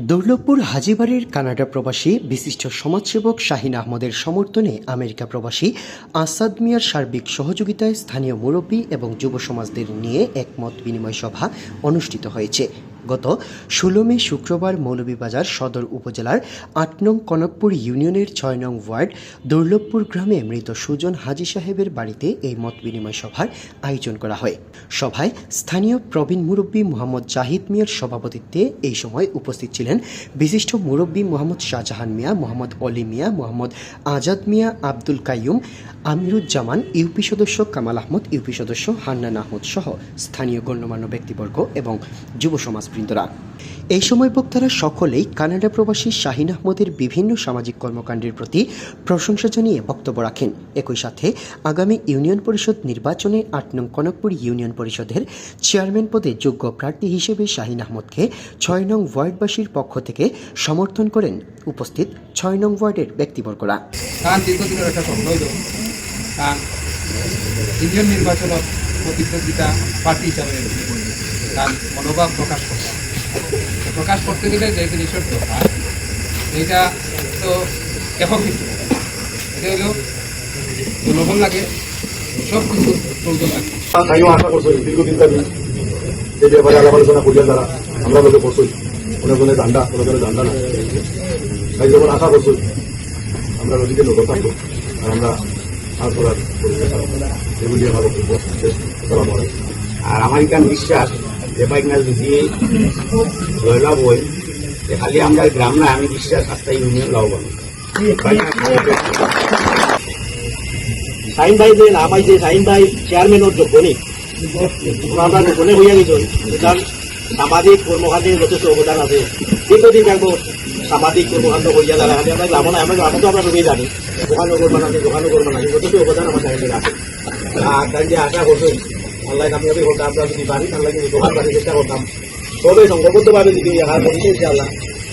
Durlabhpur হাজীবাড়ির Canada প্রবাসী বিশিষ্ট সমাজসেবক শাহিন আহমদের সমর্থনে আমেরিকা প্রবাসী আসাদ মিয়ার সার্বিক সহযোগিতায় স্থানীয় মুরব্বী এবং যুব সমাজদের নিয়ে এক মত বিনিময় সভা অনুষ্ঠিত হয়েছে। গত ১৬ মে শুক্রবার মৌলভীবাজার সদর উপজেলার ৮ নং কনকপুর ইউনিয়নের ৬ নং ওয়ার্ড দুর্লভপুর গ্রামে মৃত সুজন হাজী সাহেবের বাড়িতে এই মত বিনিময় সভার আয়োজন করা হয়। সভায় স্থানীয় প্রবীণ মুরব্বী মোহাম্মদ জাহিদ মিয়ার সভাপতিত্বে এই সময় উপস্থিত ছিলেন বিশিষ্ট মুরব্বী মোহাম্মদ শাহজাহান মিয়া, মোহাম্মদ অলি মিয়া, মোহাম্মদ আজাদ মিয়া, আব্দুল কাইয়ুম, আমিরুজ্জামান, ইউপি সদস্য কামাল আহমদ, ইউপি সদস্য হান্নান আহমদ সহ স্থানীয় গণ্যমান্য ব্যক্তিবর্গ এবং যুব সমাজবৃন্দরা। এই সময় বক্তারা সকলেই কানাডা প্রবাসী শাহিন আহমদের বিভিন্ন সামাজিক কর্মকাণ্ডের প্রতি প্রশংসা জানিয়ে বক্তব্য রাখেন। একই সাথে আগামী ইউনিয়ন পরিষদ নির্বাচনে ৮ নং কনকপুর ইউনিয়ন পরিষদের চেয়ারম্যান পদে যোগ্য প্রার্থী হিসেবে শাহিন আহমদকে ৬ নং ওয়ার্ডবাসীর পক্ষ থেকে সমর্থন করেন উপস্থিত ৬ নং ওয়ার্ডের ব্যক্তিবর্গরা। ইউনিয়ন নির্বাচনত প্রতিদ্বন্দ্বিতা প্রার্থী হিসাবে তার মনোভাব প্রকাশ করতে গেলে যে জিনিসের দরকার এইটা তো একক কিছু, এটা হলো জনগণ লাগে, সব কিছু প্রয়োজন লাগে। আশা করছি দীর্ঘদিন ধরে এই ব্যাপারে আলাপ আলোচনা করিয়া যারা আমরা লোকে করছি অনেকজনের ধান্দা অনেকজনের ধান্দা না, তাই যখন আশা করছি আমরা নদীকে নজর থাকবো আর আমরা এগুলি আমার বক্তব্য আর আমার এখানে বিশ্বাস যে বাইক না যদি জয়লাভ হয় খালি আমরা গ্রাম না, আমি বিশ্বাস 7টা ইউনিয়ন লাভবান। সাইন ভাই যে না পাইছে, সাইন ভাই চেয়ারম্যানের যোগ্য নেই, আমরা গোপনে হইয়া গেছি। কারণ সামাজিক কর্মকাণ্ডে যথেষ্ট অবদান আছে। দীর্ঘদিন থাকবো সামাজিক কর্মকাণ্ড হইয়া যারা আমরা গ্রাম না, আমরা গ্রামে তো আমরা সবই জানি, দোকানগর বানাতে যথেষ্ট অবদান আমার সাইডে আছে। আর তাই যে আশা করছেন আল্লাহ কামিয়াবি করতাম, আমরা যদি পারি আল্লাহ যদি দোকান বাড়ি চেষ্টা করতাম সবাই সংঘবদ্ধভাবে যদি আশা করছি আল্লাহ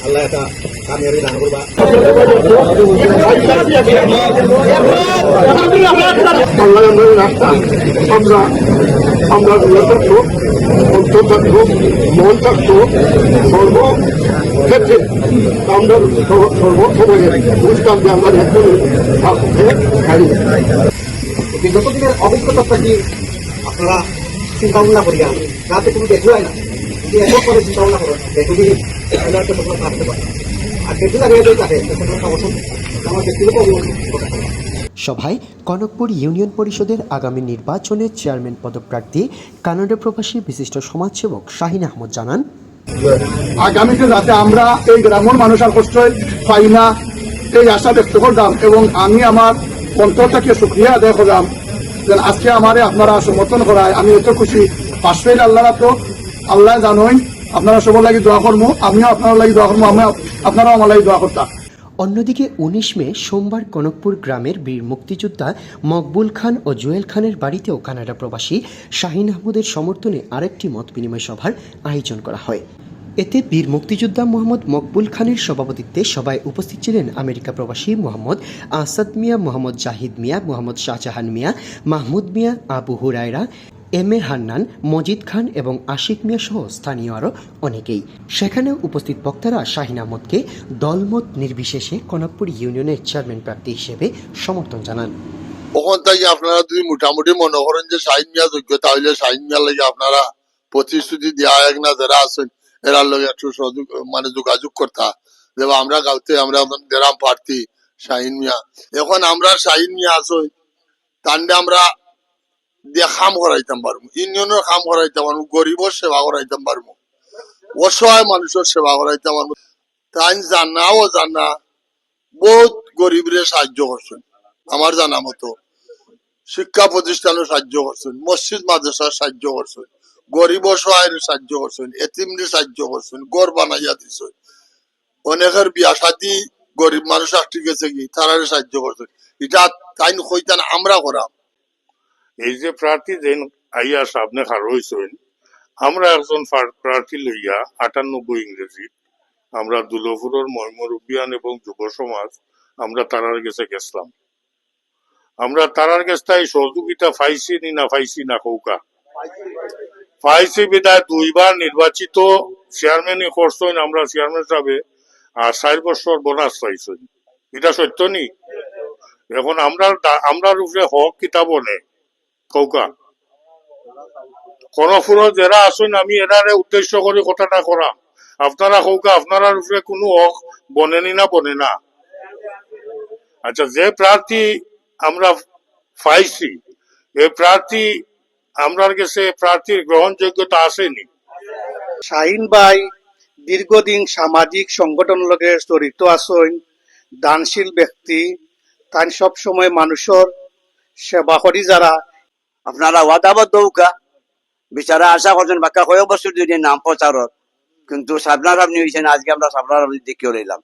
আল্লাহ একটা কামিয়াবি দান করবা। আমরা আমরা থাকতো অন্তর থাকতো মন থাকতো সর্বক্ষেত্রে আমরা সর্বসময়ে বুঝতাম যে আমরা বিগত দিনের অভিজ্ঞতা কি আপনারা চিন্তা ভাবনা করিয়া যাতে তুমি দেখো না, যদি এত করে চিন্তা ভাবনা করো দেখবি থাকতে পারে আর দেখতে লাগে থাকে আমার ব্যক্তিগত সভায় কনকপুর ইউনিয়ন পরিষদের আগামী নির্বাচনে চেয়ারম্যান পদপ্রার্থী কানাডা প্রবাসী বিশিষ্ট সমাজসেবক শাহিন আহমদ জানান, আগামীতে যাতে আমরা এই গ্রামের মানুষের কষ্টই পাই না এই আশা ব্যক্ত করলাম এবং আমি আমার অন্তর থেকে শুক্রিয়া আদায় করলাম যে আজকে আমারে আপনারা সমর্থন করায় আমি এত খুশি। পাশে আল্লাহ তো আল্লাহ জানোই আপনারা সবার লাগি দোয়া করবো, আমিও আপনার লাগি দোয়া করবো, আপনারাও আমার লাগি দোয়া করতাম। অন্যদিকে ১৯ মে সোমবার কনকপুর গ্রামের বীর মুক্তিযোদ্ধা মকবুল খান ও জুয়েল খানের বাড়িতেও কানাডা প্রবাসী শাহিন আহমদের সমর্থনে আরেকটি মত বিনিময় সভার আয়োজন করা হয়। এতে বীর মুক্তিযোদ্ধা মোহাম্মদ মকবুল খানের সভাপতিত্বে সভায় উপস্থিত ছিলেন আমেরিকা প্রবাসী মোহাম্মদ আসাদ মিয়া, মোহাম্মদ জাহিদ মিয়া, মোহাম্মদ শাহজাহান মিয়া, মাহমুদ মিয়া, আবু হুরায়রা, এম এ হান্নান, মজিদ খান এবং আশিক মিয়া সহ স্থানীয় আরও অনেকেই। সেখানে উপস্থিত বক্তারা শাহিন আহমদকে দলমত নির্বিশেষে কনকপুর ইউনিয়নের চেয়ারম্যান প্রার্থী হিসেবে সমর্থন জানান। ওখান থেকে আপনারা যদি মোটামুটি মনে করেন যে শাহিন মিয়া যোগ্য, তাহলে শাহিন মিয়ার লাগে আপনারা প্রতিশ্রুতি দেওয়া এক না যারা আছেন এরার লগে একটু যোগাযোগ করতা যে আমরা গাঁওতে আমরা গ্রাম প্রার্থী শাহিন মিয়া। এখন আমরা শাহিন মিয়া আছো তান্ডে আমরা দিয়ে খাম করাইতাম পারবো, ইউনিয়নের খাম করাইতে পারবো, গরিবের সেবা করাইতাম পারবো, অসহায় মানুষের সেবা করাইতে পারবো। তাই জানা বহুত গরিবরে সাহায্য করছেন, আমার জানা মতো শিক্ষা প্রতিষ্ঠানে সাহায্য করছেন, মসজিদ মাদ্রাসার সাহায্য করছেন, গরিব অসহায়ের সাহায্য করছেন, এতিমরে সাহায্য করছেন, গড় বানাইয়া দিচ্ছেন, অনেকের বিয়া শাদী গরিব মানুষ আটকে গেছে কি তারারে সাহায্য করছেন। এটা তাই হইতান আমরা করাম। এই যে প্রার্থী যেন আইয়া সামনে খার হয়েছেন, আমরা একজন প্রার্থী লইয়া 98 ইংরেজি আমরা দুলপুরের ময়মুরুবিয়ান এবং যুব সমাজ আমরা তারার কাছে গেছিলাম। আমরা তারার কাছে সহযোগিতা পাইছি না কৌকা পাইছি বিদায় 2বার নির্বাচিত চেয়ারম্যানই করছেন আমরা চেয়ারম্যান সাহেবে, আর 4 বছর বোনাস পাইছেন। এটা সত্য নি? এখন আমরা উপরে হক কিতাব বলে কৌকা কর্ণফুর যারা আসুন, আমি এরারে উদ্দেশ্য করে কথাটা করা, আপনারা কৌকা আপনারা উপরে কোনো হক বনেনি না বনে না? আচ্ছা, যে প্রার্থী আমরা পাইছি এই প্রার্থী আমরার কাছে প্রার্থীর গ্রহণযোগ্যতা আসেনি। শাহিন ভাই দীর্ঘদিন সামাজিক সংগঠন লগে জড়িত আছেন, দানশীল ব্যক্তি, তাই সব সময় মানুষের সেবা করি যারা। আপনারা ওয়াদাবদ্ধ উকা বিচারা আশা করছেন বাক্কা কয়েক বছর যদি নাম প্রচারত, কিন্তু সাবনার আপনি হয়েছেন, আজকে আমরা সাবনার আপনি দেখিয়ে রইলাম।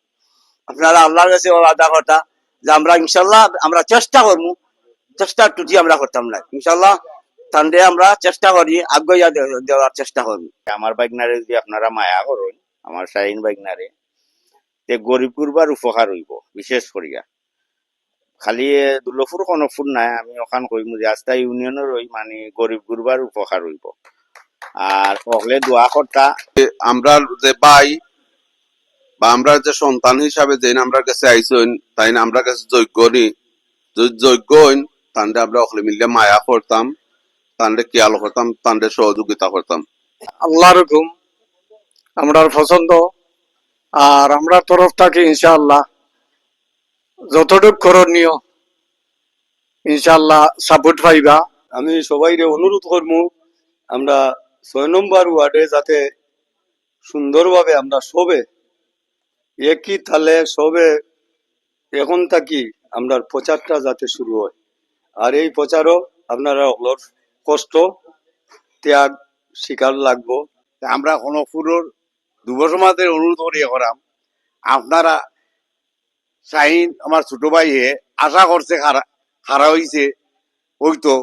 আপনারা আল্লাহর কাছে ওয়াদা কথা যে আমরা ইনশাল্লাহ আমরা চেষ্টা করবো, চেষ্টার টুটি আমরা করতাম না, ইনশাল্লাহ তান্ডে আমরা চেষ্টা করি আগ্রহ দেওয়ার চেষ্টা করবো। আমার বাইকনারে যদি আপনারা মায়া করেন, আমার শাহিন বাইকনারে, তে গরিব গুরবার উপকার হইব। বিশেষ করিয়া খালি দুলফুর কনফুর নাই, আমি ওখান কইম যে আস্তা ইউনিয়নের ওই মানে গরিব গুরবার উপকার হইব। আর হলে দোয়া কর্তা আমরা যে ভাই বা আমরা যে সন্তান হিসাবে যে আমরা কাছে আইসইন, তাই না আমরা কাছে যোগ্য নি, যদি যোগ্য হইন তান্ডে আমরা অকলে মিললে মায়া করতাম, তান্ডে খেয়াল করতাম, তান্ডে সহযোগিতা করতাম। আল্লাহর হুকুম আমরার পছন্দ, আর আমরা তরফ থেকে ইনশাআল্লাহ যতটুক করণীয় ইনশাআল্লাহ সাপোর্ট পাইবা। আমি সবাইকে অনুরোধ করবো আমরা 6 নম্বর ওয়ার্ডে যাতে সুন্দরভাবে আমরা সবে একই তালে সবে এখন থাকি আমরা প্রচারটা যাতে শুরু হয়। আর এই প্রচারও আপনারা অগলর কষ্ট ত্যাগ স্বীকার লাগবো। আমরা কনকপুরের যুব সমাজের অনুরোধ করিয়া করাম, আপনারা শাহিন আমার ছোট ভাই আশা করছে খারা হইছে হইতো,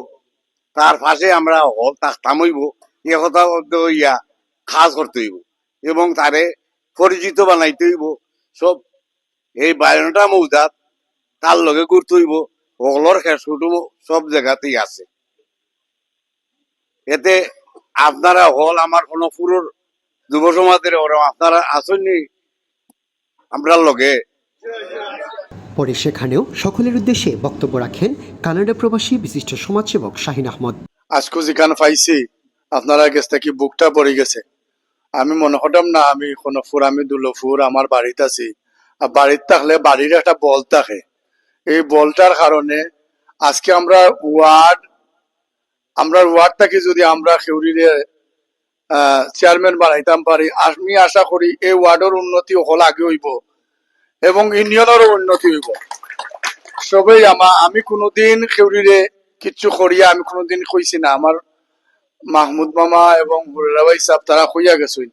তার পাশে আমরা হল থাকতাম হইব, এ কথা হইয়া কাজ করতে হইব এবং তারে পরিচিত বানাইতে হইব। সব এই 12টা মৌজাত তার লগে ঘুরতে হইব, ওগুলোর খেসুটু সব জায়গাতেই আছে। এতে আপনারা হল আমার কোনো পুরোর যুব সমাজের আপনারা আসেননি আমরা লগে। পরে সেখানেও সকলের উদ্দেশ্যে বক্তব্য রাখেন কানাডা প্রবাসী বিশিষ্ট সমাজসেবক শাহিন আহমদ। আজকে যেখানে পাইছি আপনারা কাছ থেকে বুকটা পড়ে গেছে। আমি মনে হতাম না আমি কনকপুর, আমি দুলফুর, আমার বাড়িতে আছি। আর বাড়িতে থাকলে বাড়ির একটা বল থাকে, এই বলটার কারণে আজকে আমরা ওয়ার্ড থেকে যদি আমরা খেউরিরে চেয়ারম্যান বানাইতাম পারি, আমি আশা করি এই ওয়ার্ডের উন্নতি হল আগে হইব এবং ইউনিয়নেরও উন্নতি হইব। সবাই আমি কোনোদিন খেউরিরে কিচ্ছু করিয়া আমি কোনোদিন কইছি না। আমার মাহমুদ মামা এবং হুরাভাই সাহেব তারা কইয়া গেছেন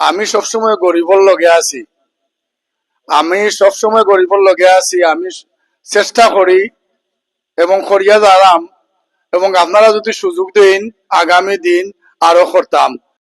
আমি সবসময় গরিবর লগে আছি, আমি সবসময় গরিবর লগে আছি, আমি চেষ্টা করি এবং করিয়া দাঁড়াম, এবং আপনারা যদি সুযোগ দেন আগামী দিন আরো করতাম।